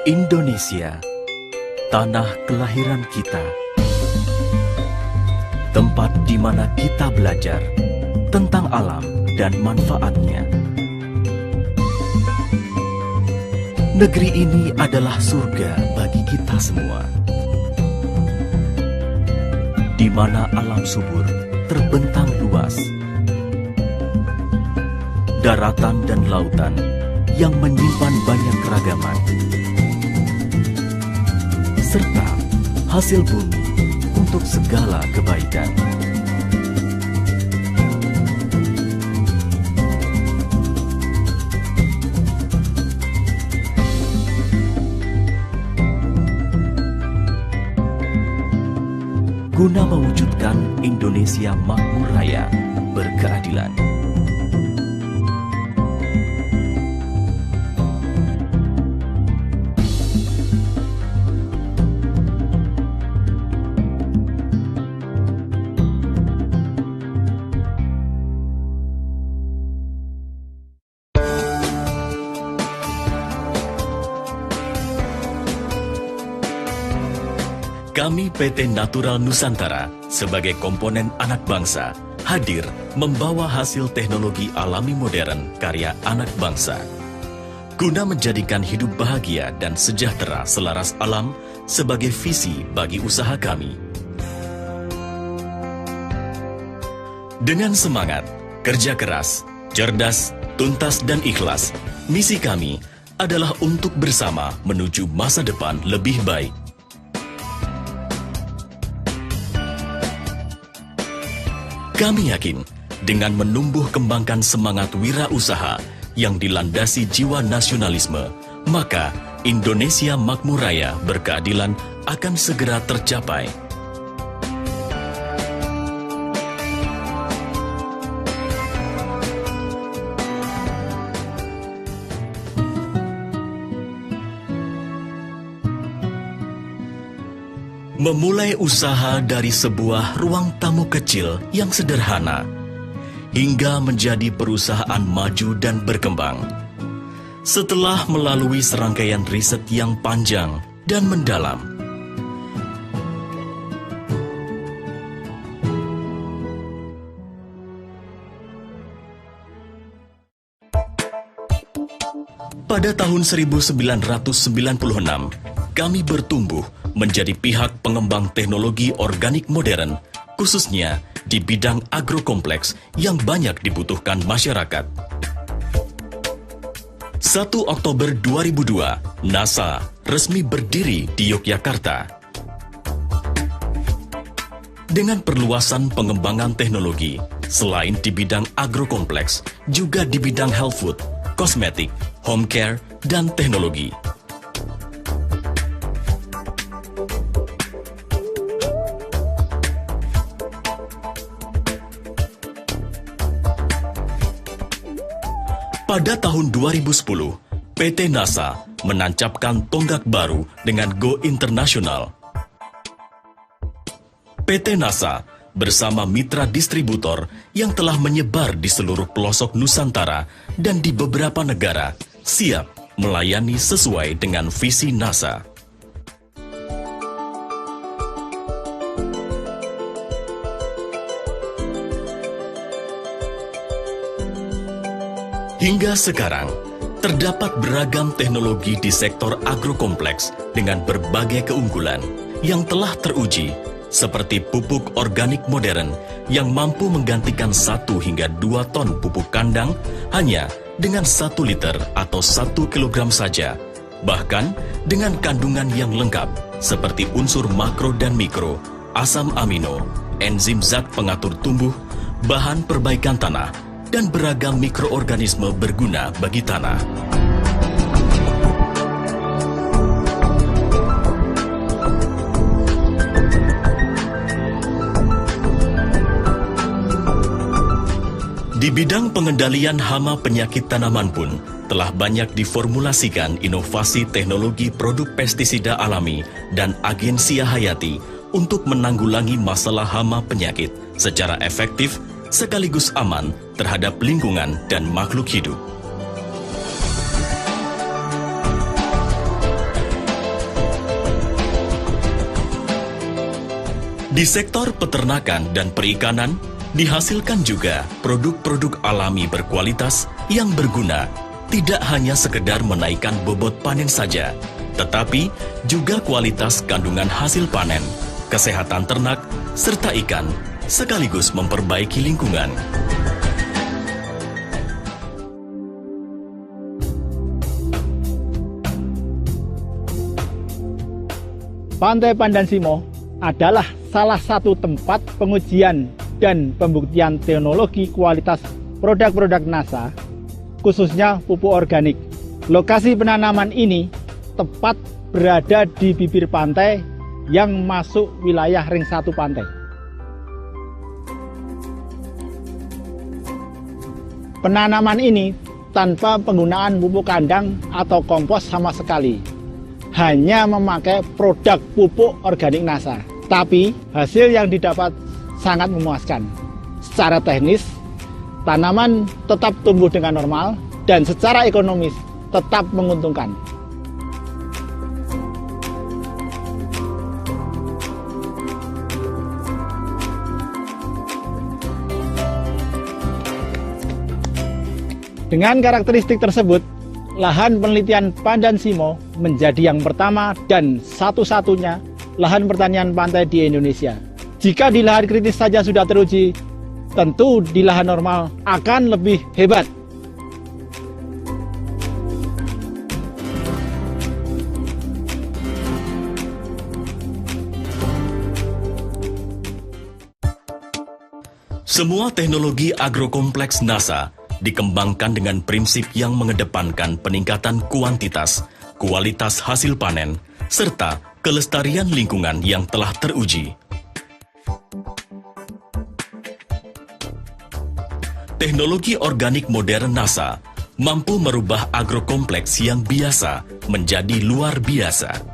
Indonesia, tanah kelahiran kita, tempat di mana kita belajar tentang alam dan manfaatnya. Negeri ini adalah surga bagi kita semua, di mana alam subur terbentang luas, daratan dan lautan yang menyimpan banyak keragaman, serta hasil bumi untuk segala kebaikan. Guna mewujudkan Indonesia makmur raya, berkeadilan. Kami PT Natural Nusantara sebagai komponen anak bangsa hadir membawa hasil teknologi alami modern karya anak bangsa guna menjadikan hidup bahagia dan sejahtera selaras alam sebagai visi bagi usaha kami. Dengan semangat, kerja keras, cerdas, tuntas dan ikhlas, misi kami adalah untuk bersama menuju masa depan lebih baik. Kami yakin, dengan menumbuh kembangkan semangat wirausaha yang dilandasi jiwa nasionalisme, maka Indonesia makmur raya berkeadilan akan segera tercapai. Memulai usaha dari sebuah ruang tamu kecil yang sederhana, hingga menjadi perusahaan maju dan berkembang. Setelah melalui serangkaian riset yang panjang dan mendalam, pada tahun 1996, kami bertumbuh menjadi pihak pengembang teknologi organik modern, khususnya di bidang agrokompleks yang banyak dibutuhkan masyarakat. 1 Oktober 2002, NASA resmi berdiri di Yogyakarta. Dengan perluasan pengembangan teknologi, selain di bidang agrokompleks, juga di bidang health food, kosmetik, home care, dan teknologi. Pada tahun 2010, PT NASA menancapkan tonggak baru dengan Go Internasional. PT NASA bersama mitra distributor yang telah menyebar di seluruh pelosok Nusantara dan di beberapa negara, siap melayani sesuai dengan visi NASA. Hingga sekarang, terdapat beragam teknologi di sektor agrokompleks dengan berbagai keunggulan yang telah teruji, seperti pupuk organik modern yang mampu menggantikan 1 hingga 2 ton pupuk kandang hanya dengan 1 liter atau 1 kilogram saja, bahkan dengan kandungan yang lengkap seperti unsur makro dan mikro, asam amino, enzim zat pengatur tumbuh, bahan perbaikan tanah, dan beragam mikroorganisme berguna bagi tanah. Di bidang pengendalian hama penyakit tanaman pun, telah banyak diformulasikan inovasi teknologi produk pestisida alami dan agensia hayati untuk menanggulangi masalah hama penyakit secara efektif sekaligus aman terhadap lingkungan dan makhluk hidup. Di sektor peternakan dan perikanan, dihasilkan juga produk-produk alami berkualitas yang berguna, tidak hanya sekedar menaikkan bobot panen saja, tetapi juga kualitas kandungan hasil panen, kesehatan ternak, serta ikan, sekaligus memperbaiki lingkungan. Pantai Pandansimo adalah salah satu tempat pengujian dan pembuktian teknologi kualitas produk-produk NASA, khususnya pupuk organik. Lokasi penanaman ini tepat berada di bibir pantai yang masuk wilayah ring 1 pantai. Penanaman ini tanpa penggunaan pupuk kandang atau kompos sama sekali. Hanya memakai produk pupuk organik NASA. Tapi hasil yang didapat sangat memuaskan. Secara teknis, tanaman tetap tumbuh dengan normal dan secara ekonomis tetap menguntungkan. Dengan karakteristik tersebut, lahan penelitian Pandansimo menjadi yang pertama dan satu-satunya lahan pertanian pantai di Indonesia. Jika di lahan kritis saja sudah teruji, tentu di lahan normal akan lebih hebat. Semua teknologi agrokompleks NASA dikembangkan dengan prinsip yang mengedepankan peningkatan kuantitas, kualitas hasil panen, serta kelestarian lingkungan yang telah teruji. Teknologi organik modern NASA mampu merubah agrokompleks yang biasa menjadi luar biasa.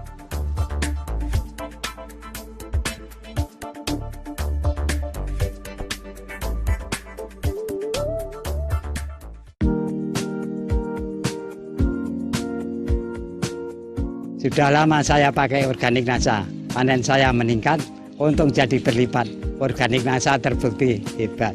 Sudah lama saya pakai organik NASA, panen saya meningkat, untung jadi berlipat. Organik NASA terbukti hebat.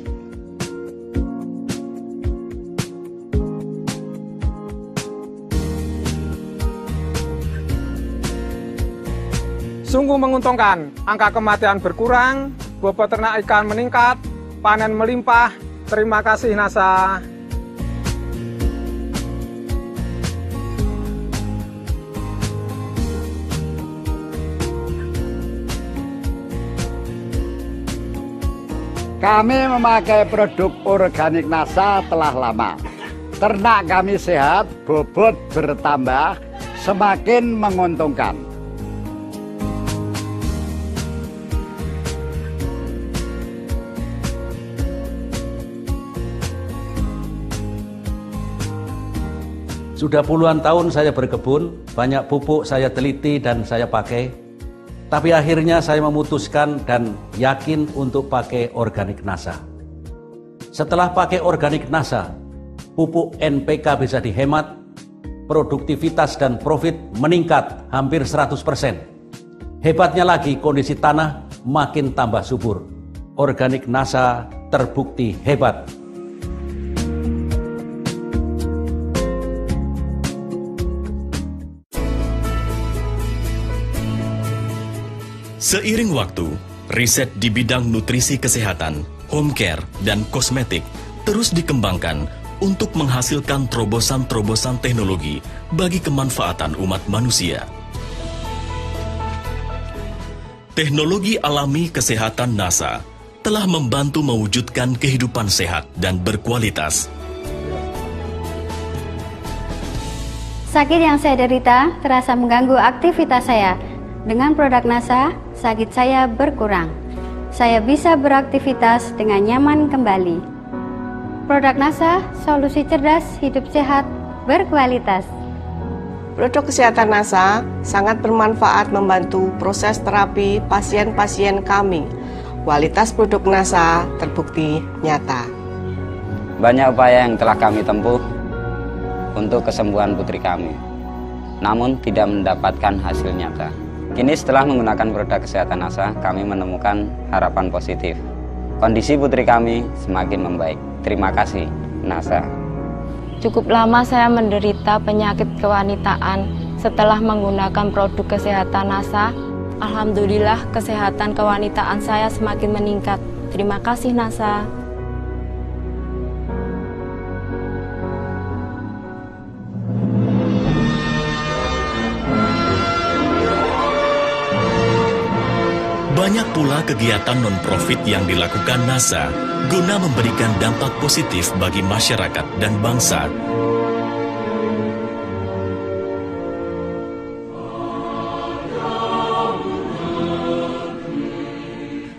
Sungguh menguntungkan, angka kematian berkurang, bobot ternak ikan meningkat, panen melimpah. Terima kasih NASA. Kami memakai produk organik NASA telah lama. Ternak kami sehat, bobot bertambah, semakin menguntungkan. Sudah puluhan tahun saya berkebun, banyak pupuk saya teliti dan saya pakai. Tapi akhirnya saya memutuskan dan yakin untuk pakai organik NASA. Setelah pakai organik NASA, pupuk NPK bisa dihemat, produktivitas dan profit meningkat hampir 100%. Hebatnya lagi kondisi tanah makin tambah subur. Organik NASA terbukti hebat. Seiring waktu, riset di bidang nutrisi kesehatan, home care, dan kosmetik terus dikembangkan untuk menghasilkan terobosan-terobosan teknologi bagi kemanfaatan umat manusia. Teknologi alami kesehatan NASA telah membantu mewujudkan kehidupan sehat dan berkualitas. Sakit yang saya derita terasa mengganggu aktivitas saya. Dengan produk NASA, sakit saya berkurang. Saya bisa beraktivitas dengan nyaman kembali. Produk NASA, solusi cerdas, hidup sehat, berkualitas. Produk kesehatan NASA sangat bermanfaat membantu proses terapi pasien-pasien kami. Kualitas produk NASA terbukti nyata. Banyak upaya yang telah kami tempuh untuk kesembuhan putri kami, namun tidak mendapatkan hasil nyata. Kini setelah menggunakan produk kesehatan NASA, kami menemukan harapan positif. Kondisi putri kami semakin membaik. Terima kasih, NASA. Cukup lama saya menderita penyakit kewanitaan. Setelah menggunakan produk kesehatan NASA, alhamdulillah kesehatan kewanitaan saya semakin meningkat. Terima kasih, NASA. Banyak pula kegiatan non-profit yang dilakukan NASA guna memberikan dampak positif bagi masyarakat dan bangsa.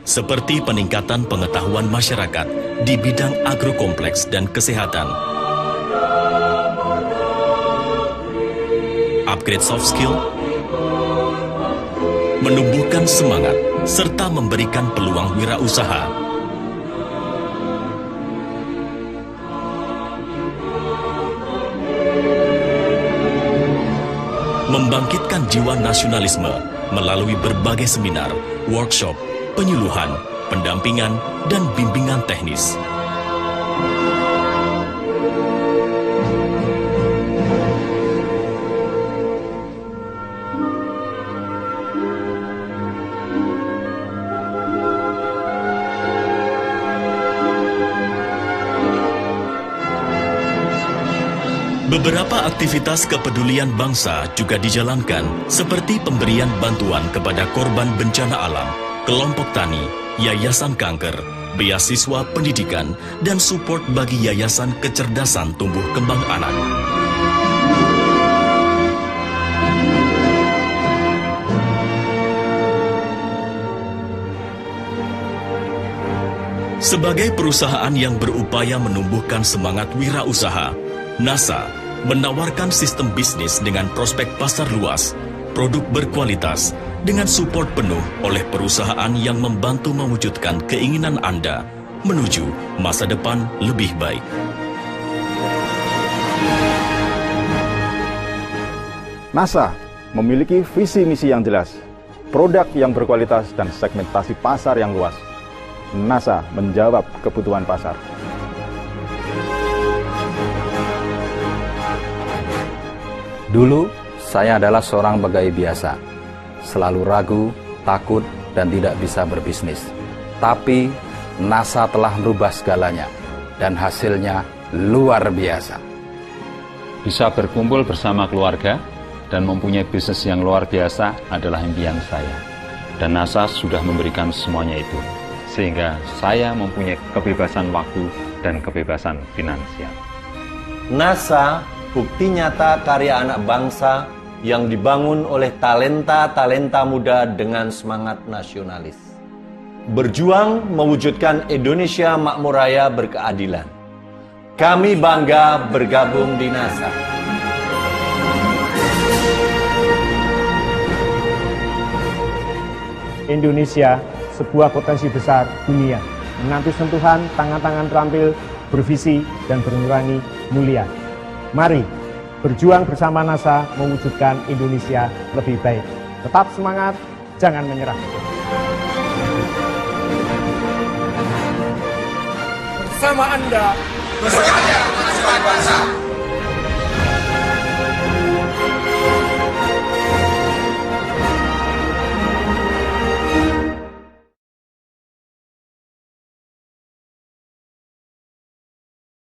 Seperti peningkatan pengetahuan masyarakat di bidang agrokompleks dan kesehatan, upgrade soft skill, menumbuhkan semangat, serta memberikan peluang wirausaha. Membangkitkan jiwa nasionalisme melalui berbagai seminar, workshop, penyuluhan, pendampingan, dan bimbingan teknis. Beberapa aktivitas kepedulian bangsa juga dijalankan, seperti pemberian bantuan kepada korban bencana alam, kelompok tani, yayasan kanker, beasiswa pendidikan, dan support bagi yayasan kecerdasan tumbuh kembang anak. Sebagai perusahaan yang berupaya menumbuhkan semangat wirausaha, NASA menawarkan sistem bisnis dengan prospek pasar luas, produk berkualitas, dengan support penuh oleh perusahaan yang membantu mewujudkan keinginan Anda menuju masa depan lebih baik. NASA memiliki visi misi yang jelas, produk yang berkualitas dan segmentasi pasar yang luas. NASA menjawab kebutuhan pasar. Dulu, saya adalah seorang pegawai biasa, selalu ragu, takut, dan tidak bisa berbisnis. Tapi, NASA telah merubah segalanya, dan hasilnya luar biasa. Bisa berkumpul bersama keluarga dan mempunyai bisnis yang luar biasa adalah impian saya. Dan NASA sudah memberikan semuanya itu, sehingga saya mempunyai kebebasan waktu dan kebebasan finansial. NASA bukti nyata karya anak bangsa yang dibangun oleh talenta-talenta muda dengan semangat nasionalis. Berjuang mewujudkan Indonesia makmur raya berkeadilan. Kami bangga bergabung di NASA. Indonesia, sebuah potensi besar dunia, menanti sentuhan tangan-tangan terampil, bervisi, dan bernurani mulia. Mari berjuang bersama NASA mewujudkan Indonesia lebih baik. Tetap semangat, jangan menyerah. Bersama Anda, berkarya kemajuan bangsa.